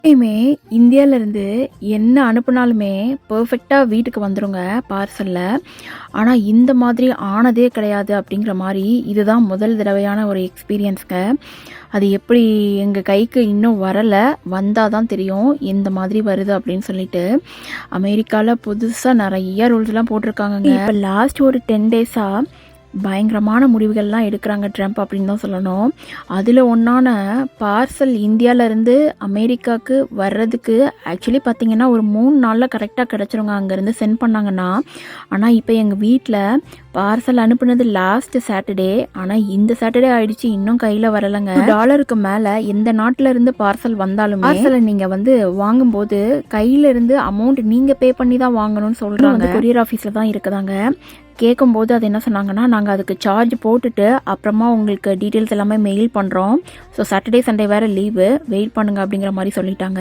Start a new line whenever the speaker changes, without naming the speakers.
எப்பயுமே இந்தியாவிலேருந்து என்ன அனுப்புனாலுமே பெர்ஃபெக்டாக வீட்டுக்கு வந்துருங்க பார்சலில். ஆனால் இந்த மாதிரி ஆனதே கிடையாது அப்படிங்கிற மாதிரி இதுதான் முதல் தடவையான ஒரு எக்ஸ்பீரியன்ஸுங்க. அது எப்படி எங்கள் கைக்கு இன்னும் வரலை, வந்தால் தான் தெரியும் எந்த மாதிரி வருது அப்படின்னு சொல்லிட்டு. அமெரிக்காவில் புதுசாக நிறைய ரூல்ஸ்லாம் போட்டிருக்காங்கங்க. இப்போ லாஸ்ட் ஒரு 10 டேஸாக பயங்கரமான முடிவுகள்லாம் எடுக்கிறாங்க ட்ரம்ப் அப்படின்னு தான் சொல்லணும். அதில் ஒன்றான பார்சல் இந்தியாவிலேருந்து அமெரிக்காவுக்கு வர்றதுக்கு ஆக்சுவலி பார்த்திங்கன்னா ஒரு 3 நாளில் கரெக்டாக கிடச்சிருங்க அங்கேருந்து சென்ட் பண்ணாங்கன்னா. ஆனால் இப்போ எங்கள் வீட்டில் பார்சல் அனுப்புனது லாஸ்ட் சாட்டர்டே, ஆனால் இந்த சாட்டர்டே ஆயிடுச்சு, இன்னும் கையில் வரலைங்க. $2 மேலே எந்த நாட்டில் இருந்து பார்சல் வந்தாலும் பார்சலை நீங்கள் வாங்கும்போது கையிலேருந்து அமௌண்ட் நீங்கள் பே பண்ணி தான் வாங்கணும்னு சொல்கிறாங்க. கொரியர் ஆஃபீஸில் தான் இருக்குதாங்க. கேட்கும்போது அது என்ன சொன்னாங்கன்னா, நாங்கள் அதுக்கு சார்ஜ் போட்டுட்டு அப்புறமா உங்களுக்கு டீட்டெயில்ஸ் எல்லாமே மெயில் பண்ணுறோம். ஸோ சாட்டர்டே சண்டே வேறு லீவு, வெயிட் பண்ணுங்க அப்படிங்கிற மாதிரி சொல்லிட்டாங்க.